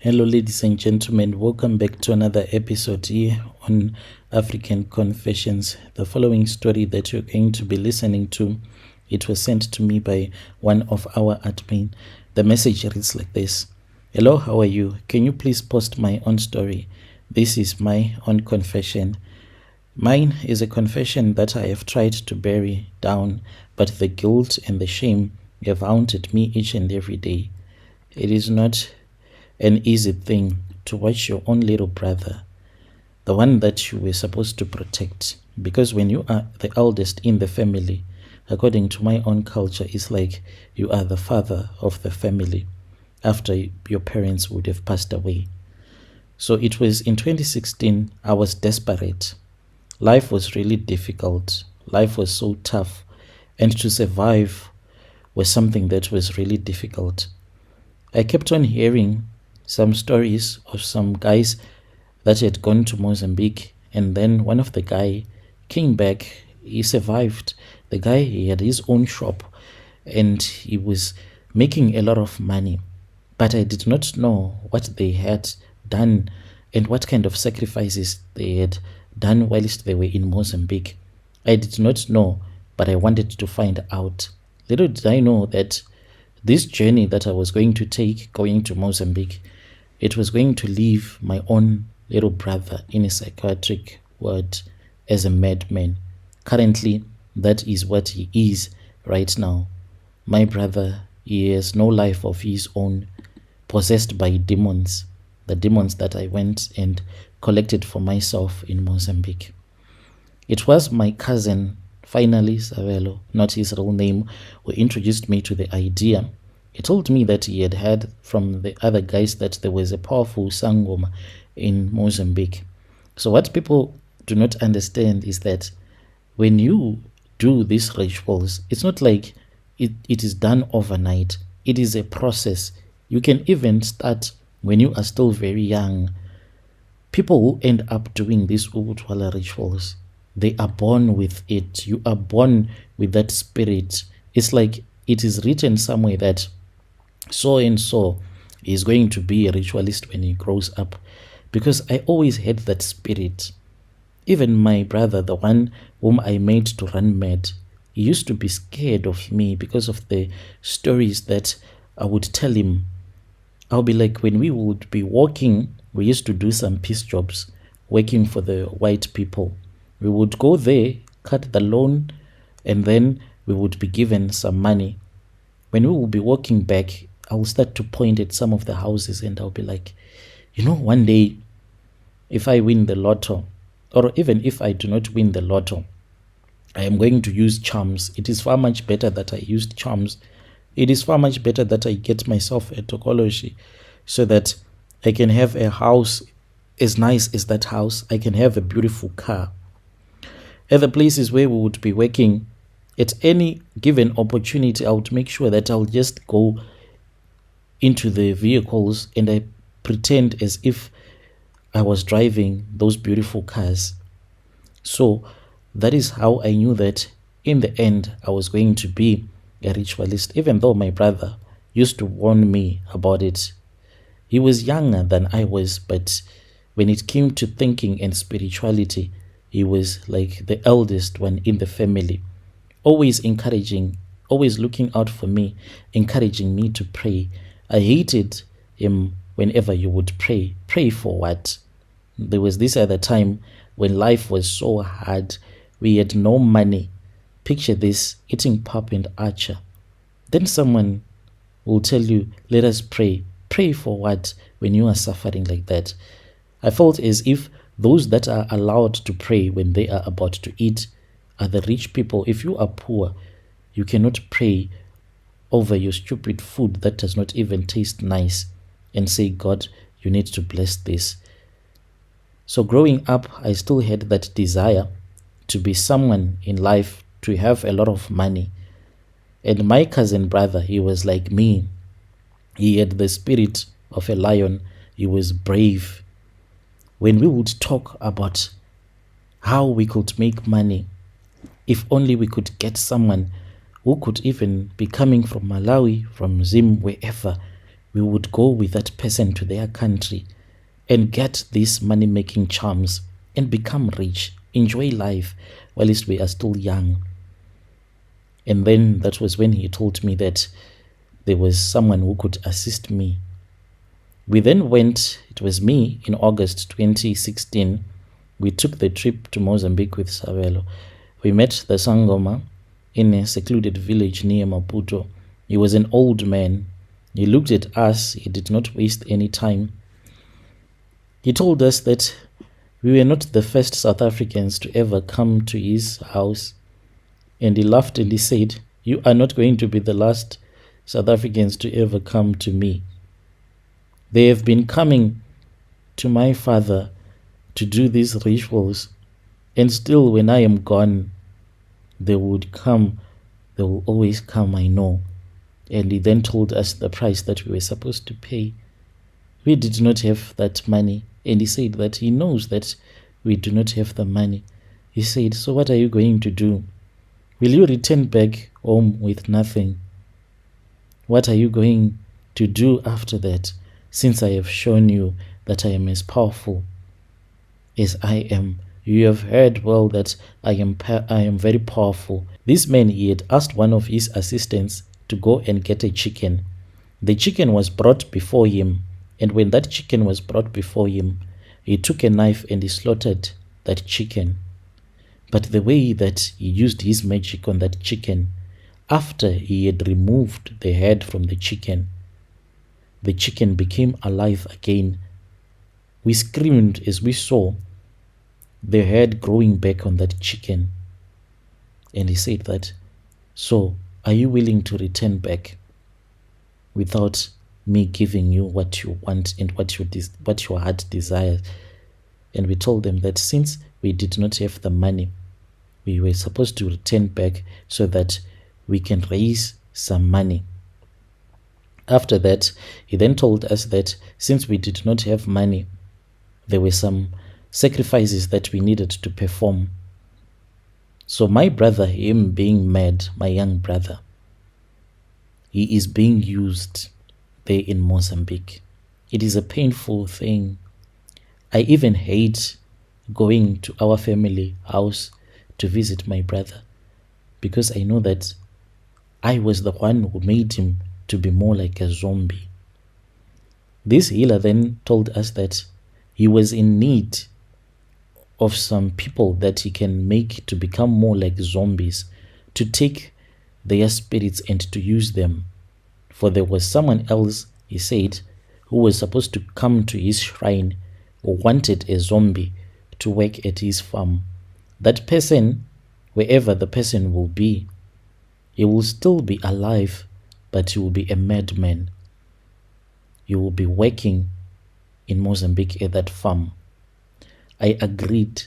Hello, ladies and gentlemen. Welcome back to another episode here on African Confessions. The following story that you're going to be listening to, it was sent to me by one of our admin. The message reads like this. Hello, how are you? Can you please post my own story? This is my own confession. Mine is a confession that I have tried to bury down, but the guilt and the shame have haunted me each and every day. It is not an easy thing to watch your own little brother, the one that you were supposed to protect, because when you are the eldest in the family, according to my own culture, it's like you are the father of the family after your parents would have passed away. So it was in 2016. I was desperate. Life was really difficult. Life was so tough, and to survive was something that was really difficult. I kept on hearing some stories of some guys that had gone to Mozambique, and then one of the guy came back. He survived. The guy, he had his own shop and he was making a lot of money, but I did not know what they had done and what kind of sacrifices they had done whilst they were in Mozambique. I did not know, but I wanted to find out. Little did I know that this journey that I was going to take, going to Mozambique, it was going to leave my own little brother in a psychiatric ward as a madman. Currently, that is what he is right now. My brother, he has no life of his own, possessed by demons, the demons that I went and collected for myself in Mozambique. It was my cousin, finally, Savelo, not his real name, who introduced me to the idea. He told me that he had heard from the other guys that there was a powerful sangoma in Mozambique. So what people do not understand is that when you do these rituals, it's not like it is done overnight. It is a process. You can even start when you are still very young. People who end up doing these Ukuthwala rituals, they are born with it. You are born with that spirit. It's like it is written somewhere that so and so is going to be a ritualist when he grows up, because I always had that spirit. Even my brother, the one whom I made to run mad, he used to be scared of me because of the stories that I would tell him. I'll be like, when we would be walking, we used to do some peace jobs, working for the white people. We would go there, cut the lawn, and then we would be given some money. When we will be walking back, I will start to point at some of the houses and I'll be like, one day, if I win the lotto, or even if I do not win the lotto, I am going to use charms. It is far much better that I used charms. It is far much better that I get myself a tokology so that I can have a house as nice as that house. I can have a beautiful car. At the places where we would be working, at any given opportunity, I would make sure that I'll just go into the vehicles and I pretend as if I was driving those beautiful cars. So that is how I knew that in the end I was going to be a ritualist, even though my brother used to warn me about it. He was younger than I was, but when it came to thinking and spirituality, he was like the eldest one in the family, always encouraging, always looking out for me, encouraging me to pray. I hated him whenever you would pray. Pray for what? There was this other time when life was so hard. We had no money. Picture this, eating pap and archer. Then someone will tell you, let us pray. Pray for what when you are suffering like that? I felt as if those that are allowed to pray when they are about to eat are the rich people. If you are poor, you cannot pray over your stupid food that does not even taste nice and say, God, you need to bless this. So growing up, I still had that desire to be someone in life, to have a lot of money. And my cousin brother, he was like me. He had the spirit of a lion. He was brave. When we would talk about how we could make money, if only we could get someone who could even be coming from Malawi, from Zim, wherever, we would go with that person to their country and get these money-making charms and become rich, enjoy life whilst we are still young. And then that was when he told me that there was someone who could assist me. We then went, it was me, in August 2016. We took the trip to Mozambique with Savelo. We met the Sangoma in a secluded village near Maputo. He was an old man. He looked at us. He did not waste any time. He told us that we were not the first South Africans to ever come to his house. And he laughed and he said, "You are not going to be the last South Africans to ever come to me. They have been coming to my father to do these rituals, and still when I am gone, they would come. They will always come, I know." And he then told us the price that we were supposed to pay. We did not have that money, and he said that he knows that we do not have the money. He said, "So what are you going to do? Will you return back home with nothing? What are you going to do after that, since I have shown you that I am as powerful as I am? You have heard well that I am very powerful." This man, he had asked one of his assistants to go and get a chicken. The chicken was brought before him, and when that chicken was brought before him, he took a knife and he slaughtered that chicken. But the way that he used his magic on that chicken, after he had removed the head from the chicken became alive again. We screamed as we saw the head growing back on that chicken. And he said that, "So, are you willing to return back without me giving you what you want and what your heart desires?" And we told them that since we did not have the money, we were supposed to return back so that we can raise some money. After that, he then told us that since we did not have money, there were some sacrifices that we needed to perform. So my brother, him being mad, my young brother, he is being used there in Mozambique. It is a painful thing. I even hate going to our family house to visit my brother, because I know that I was the one who made him to be more like a zombie. This healer then told us that he was in need of some people that he can make to become more like zombies, to take their spirits and to use them. For there was someone else, he said, who was supposed to come to his shrine, who wanted a zombie to work at his farm. That person, wherever the person will be, he will still be alive, but he will be a madman. He will be working in Mozambique at that farm. I agreed,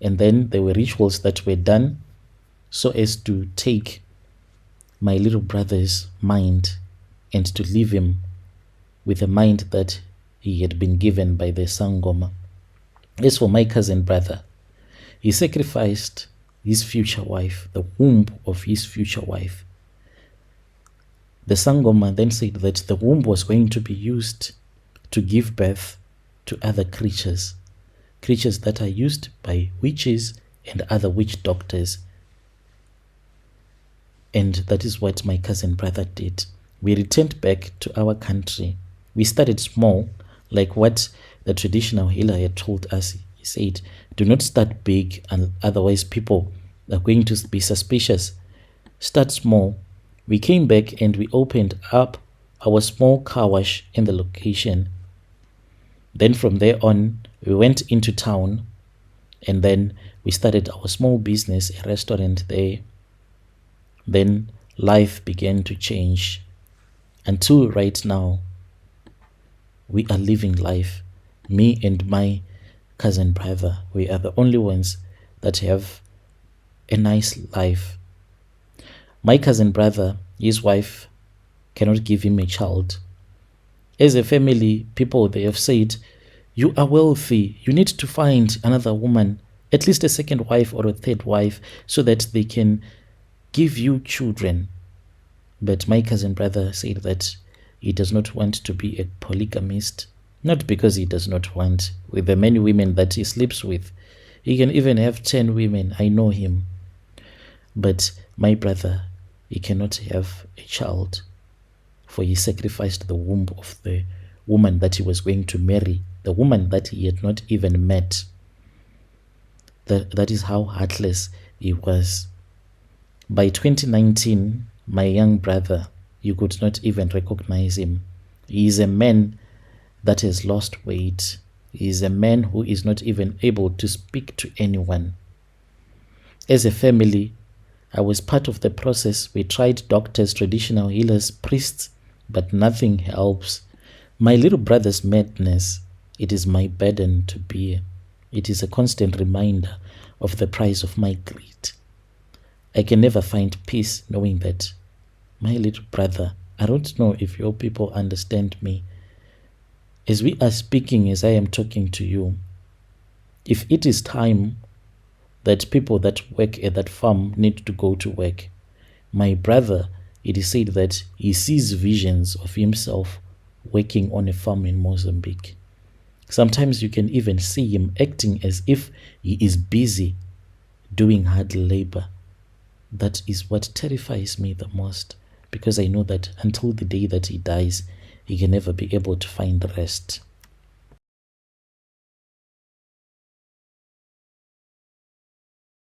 and then there were rituals that were done so as to take my little brother's mind and to leave him with a mind that he had been given by the Sangoma. As for my cousin brother, he sacrificed his future wife, the womb of his future wife. The Sangoma then said that the womb was going to be used to give birth to other creatures that are used by witches and other witch doctors. And that is what my cousin brother did. We returned back to our country. We started small, like what the traditional healer had told us. He said, "Do not start big, and otherwise people are going to be suspicious. Start small." We came back and we opened up our small car wash in the location. Then from there on, we went into town, and then we started our small business, a restaurant there. Then life began to change. Until right now, we are living life. Me and my cousin brother, we are the only ones that have a nice life. My cousin brother, his wife cannot give him a child. As a family, people, they have said, "You are wealthy, you need to find another woman, at least a second wife or a third wife, so that they can give you children." But my cousin brother said that he does not want to be a polygamist. Not because he does not want with the many women that he sleeps with. He can even have 10 women. I know him. But my brother, he cannot have a child, for he sacrificed the womb of the woman that he was going to marry, the woman that he had not even met. That is how heartless he was. By 2019, my young brother, you could not even recognize him. He is a man that has lost weight. He is a man who is not even able to speak to anyone. As a family, I was part of the process. We tried doctors, traditional healers, priests, but nothing helps. My little brother's madness, it is my burden to bear. It is a constant reminder of the price of my greed. I can never find peace knowing that my little brother, I don't know if your people understand me. As we are speaking, as I am talking to you, if it is time that people that work at that farm need to go to work, my brother, it is said that he sees visions of himself working on a farm in Mozambique. Sometimes you can even see him acting as if he is busy doing hard labor. That is what terrifies me the most, because I know that until the day that he dies, he can never be able to find rest.